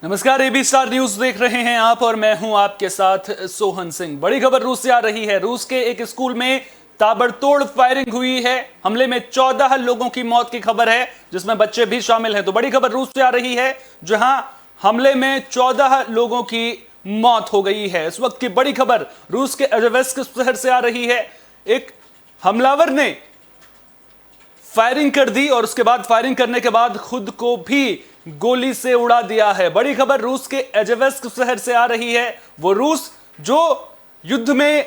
नमस्कार, AB star news देख रहे हैं आप और मैं हूं आपके साथ सोहन सिंह। बड़ी खबर रूस से आ रही है। रूस के एक स्कूल में ताबड़तोड़ फायरिंग हुई है। हमले में 14 लोगों की मौत की खबर है, जिसमें बच्चे भी शामिल हैं। तो बड़ी खबर रूस से आ रही है, जहां हमले में 14 लोगों की मौत हो गई है। इस वक्त की बड़ी खबर रूस के इजेवेस्क शहर से आ रही है। एक हमलावर ने फायरिंग कर दी और उसके बाद फायरिंग करने के बाद खुद को भी गोली से उड़ा दिया है। बड़ी खबर रूस के इजेवेस्क शहर से आ रही है। वो रूस जो युद्ध में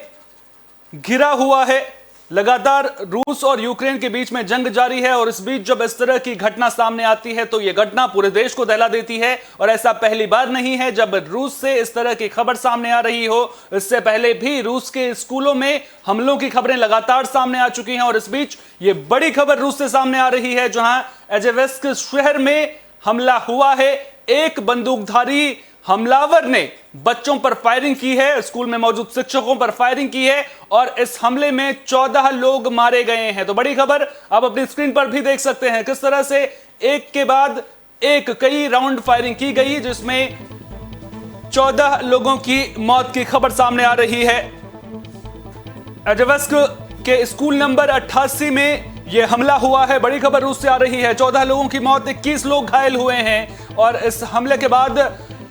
घिरा हुआ है, लगातार रूस और यूक्रेन के बीच में जंग जारी है, और इस बीच जब इस तरह की घटना सामने आती है तो यह घटना पूरे देश को दहला देती है। और ऐसा पहली बार नहीं है जब रूस से इस तरह की खबर सामने आ रही हो। इससे पहले भी रूस के स्कूलों में हमलों की खबरें लगातार सामने आ चुकी हैं, और इस बीच ये बड़ी खबर रूस से सामने आ रही है, जहां इजेवेस्क शहर में हमला हुआ है। एक बंदूकधारी हमलावर ने बच्चों पर फायरिंग की है, स्कूल में मौजूद शिक्षकों पर फायरिंग की है, और इस हमले में 14 लोग मारे गए हैं। तो बड़ी खबर आप अपनी स्क्रीन पर भी देख सकते हैं किस तरह से एक के बाद एक कई राउंड फायरिंग की गई, जिसमें 14 लोगों की मौत की खबर सामने आ रही है। इजेवेस्क के स्कूल नंबर 88 में यह हमला हुआ है। बड़ी खबर रूस से आ रही है। 14 लोगों की मौत, 21 लोग घायल हुए हैं, और इस हमले के बाद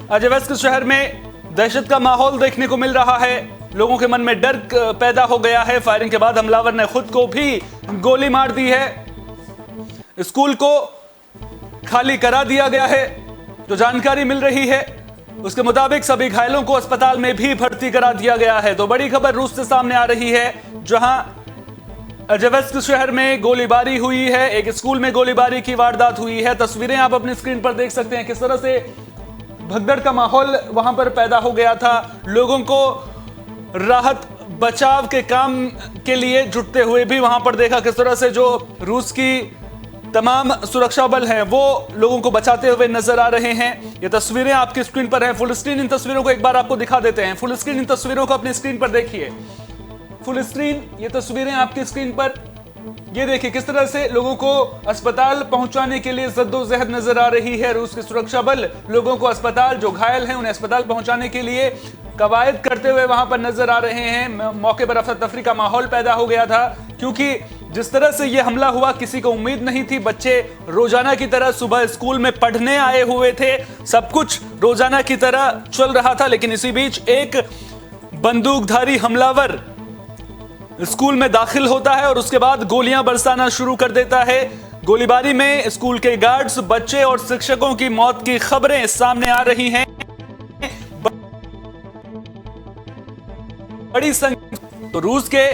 इजेवेस्क शहर में दहशत का माहौल देखने को मिल रहा है। लोगों के मन में डर पैदा हो गया है। फायरिंग के बाद हमलावर ने खुद को भी गोली मार दी है। स्कूल को खाली करा दिया गया है। जो जानकारी मिल रही है उसके मुताबिक सभी घायलों को अस्पताल में भी भर्ती करा दिया गया है। तो बड़ी खबर रूस से सामने आ रही है, जहां इजेवेस्क शहर में गोलीबारी हुई है। एक स्कूल में गोलीबारी की वारदात हुई है। तस्वीरें आप अपनी स्क्रीन पर देख सकते हैं किस तरह से भगदड़ का माहौल वहां पर पैदा हो गया था। लोगों को राहत बचाव के काम के लिए जुटते हुए भी वहां पर देखा। किस तरह से जो रूस की तमाम सुरक्षा बल हैं वो लोगों को बचाते हुए नजर आ रहे हैं। ये तस्वीरें आपकी स्क्रीन पर हैं। फुल स्क्रीन इन तस्वीरों को एक बार आपको दिखा देते हैं। फुल स्क्रीन इन तस्वीरों को अपनी स्क्रीन पर देखिए। फुल स्क्रीन ये तस्वीरें आपकी स्क्रीन पर, ये देखिए किस तरह से लोगों को अस्पताल पहुंचाने के लिए जद्दोजहद नजर आ रही है। रूस के सुरक्षा बल लोगों को अस्पताल, जो घायल हैं उन्हें अस्पताल पहुंचाने के लिए कवायद करते हुए वहां पर नजर आ रहे हैं। मौके पर अफरा तफरी का माहौल पैदा हो गया था, क्योंकि जिस तरह से यह हमला हुआ किसी को उम्मीद नहीं थी। बच्चे रोजाना की तरह सुबह स्कूल में पढ़ने आए हुए थे, सब कुछ रोजाना की तरह चल रहा था, लेकिन इसी बीच एक बंदूकधारी हमलावर स्कूल में दाखिल होता है और उसके बाद गोलियां बरसाना शुरू कर देता है। गोलीबारी में स्कूल के गार्ड्स, बच्चे और शिक्षकों की मौत की खबरें सामने आ रही हैं। बड़ी संख्या तो रूस के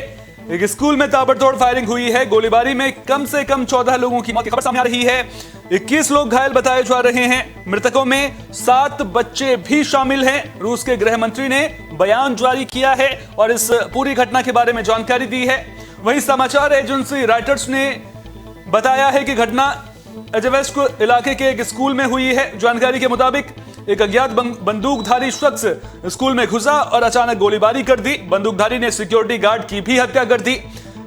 एक स्कूल में ताबड़तोड़ फायरिंग हुई है। गोलीबारी में कम से कम 14 लोगों की मौत की खबर सामने आ रही है। 21 लोग घायल बताए जा रहे हैं। मृतकों में 7 बच्चे भी शामिल हैं। रूस के गृह मंत्री ने बयान जारी किया है और इस पूरी घटना के बारे में जानकारी दी है। वहीं समाचार एजेंसी रॉयटर्स ने बताया है कि घटना इजेवेस्क इलाके के एक स्कूल में हुई है। जानकारी के मुताबिक एक अज्ञात बंदूकधारी शख्स स्कूल में घुसा और अचानक गोलीबारी कर दी। बंदूकधारी ने सिक्योरिटी गार्ड की भी हत्या कर दी।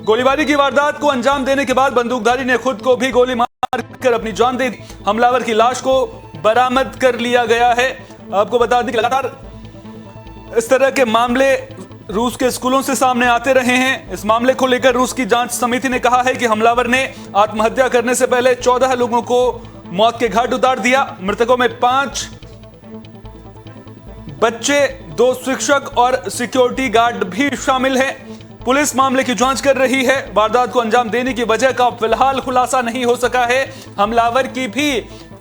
गोलीबारी की वारदात को अंजाम देने के बाद बंदूकधारी ने खुद को भी गोली मारकर अपनी जान दे दी। हमलावर की लाश को बरामद कर लिया गया है। आपको बता दें कि लगातार इस तरह के मामले रूस के स्कूलों से सामने आते रहे हैं। इस मामले को लेकर रूस की जांच समिति ने कहा है कि हमलावर ने आत्महत्या करने से पहले 14 लोगों को मौत के घाट उतार दिया। मृतकों में 5 बच्चे, 2 शिक्षक और सिक्योरिटी गार्ड भी शामिल हैं। पुलिस मामले की जांच कर रही है। वारदात को अंजाम देने की वजह का फिलहाल खुलासा नहीं हो सका है। हमलावर की भी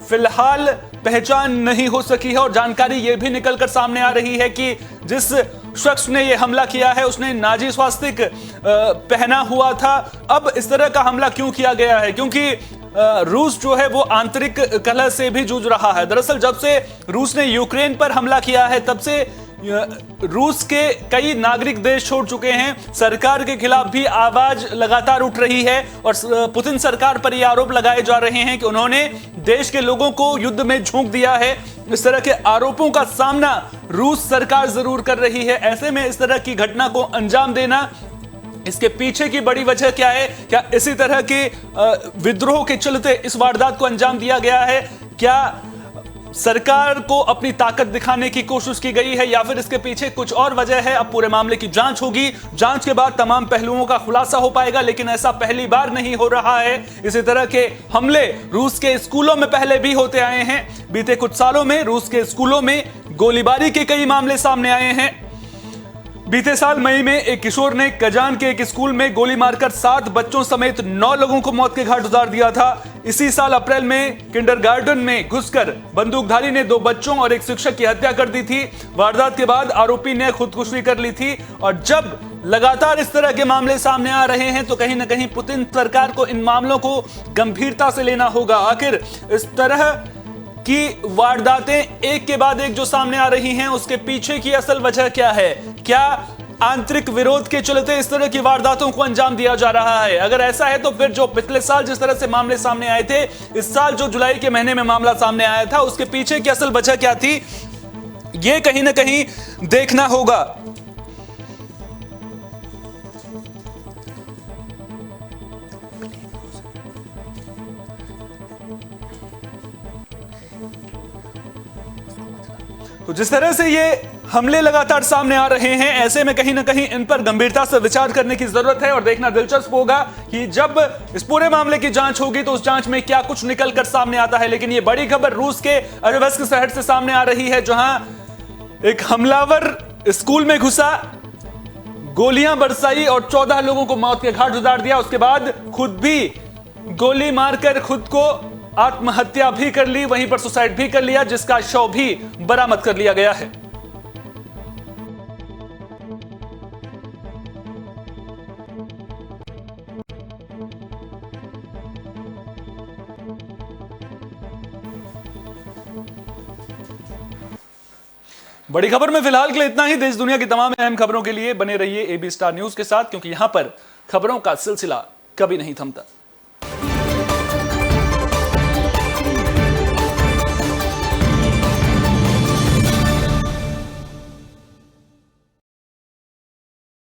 फिलहाल पहचान नहीं हो सकी है, और जानकारी यह भी निकलकर सामने आ रही है कि जिस शख्स ने यह हमला किया है उसने नाजी स्वास्तिक पहना हुआ था। अब इस तरह का हमला क्यों किया गया है? क्योंकि रूस जो है वो आंतरिक कलह से भी जूझ रहा है। दरअसल जब से रूस ने यूक्रेन पर हमला किया है तब से रूस के कई नागरिक देश छोड़ चुके हैं। सरकार के खिलाफ भी आवाज लगातार उठ रही है, और पुतिन सरकार पर यह आरोप लगाए जा रहे हैं कि उन्होंने देश के लोगों को युद्ध में झोंक दिया है। इस तरह के आरोपों का सामना रूस सरकार जरूर कर रही है। ऐसे में इस तरह की घटना को अंजाम देना, इसके पीछे की बड़ी वजह क्या है? क्या इसी तरह के विद्रोह के चलते इस वारदात को अंजाम दिया गया है? क्या सरकार को अपनी ताकत दिखाने की कोशिश की गई है या फिर इसके पीछे कुछ और वजह है? अब पूरे मामले की जांच होगी, जांच के बाद तमाम पहलुओं का खुलासा हो पाएगा, लेकिन ऐसा पहली बार नहीं हो रहा है। इसी तरह के हमले रूस के स्कूलों में पहले भी होते आए हैं। बीते कुछ सालों में रूस के स्कूलों में गोलीबारी के कई मामले सामने आए हैं। बीते साल मई में एक किशोर ने कजान के एक स्कूल में गोली मारकर 7 बच्चों समेत 9 लोगों को मौत के घाट उतार दिया था। इसी साल अप्रैल में किंडरगार्टन में घुसकर बंदूकधारी ने 2 बच्चों और एक शिक्षक की हत्या कर दी थी। वारदात के बाद आरोपी ने खुदकुशी कर ली थी। और जब लगातार इस तरह के मामले सामने आ रहे हैं तो कहीं ना कहीं पुतिन सरकार को इन मामलों को गंभीरता से लेना होगा। आखिर इस तरह कि वारदातें एक के बाद एक जो सामने आ रही हैं, उसके पीछे की असल वजह क्या है? क्या आंतरिक विरोध के चलते इस तरह की वारदातों को अंजाम दिया जा रहा है? अगर ऐसा है तो फिर जो पिछले साल जिस तरह से मामले सामने आए थे, इस साल जो जुलाई के महीने में मामला सामने आया था, उसके पीछे की असल वजह क्या थी? यह कहीं ना कहीं देखना होगा। तो जिस तरह से ये हमले लगातार सामने आ रहे हैं, ऐसे में कहीं ना कहीं इन पर गंभीरता से विचार करने की जरूरत है और देखना दिलचस्प होगा कि जब इस पूरे मामले की जांच होगी तो उस जांच में क्या कुछ निकलकर सामने आता है। लेकिन ये बड़ी खबर रूस के अरवेस्क शहर से सामने आ रही है, जहां एक हमलावर स्कूल में घुसा, गोलियां बरसाई और 14 लोगों को मौत के घाट उतार दिया। उसके बाद खुद भी गोली मारकर खुद को आत्महत्या भी कर ली, वहीं पर सुसाइड भी कर लिया, जिसका शव भी बरामद कर लिया गया है। बड़ी खबर में फिलहाल के लिए इतना ही। देश दुनिया की तमाम अहम खबरों के लिए बने रहिए AB स्टार न्यूज के साथ, क्योंकि यहां पर खबरों का सिलसिला कभी नहीं थमता।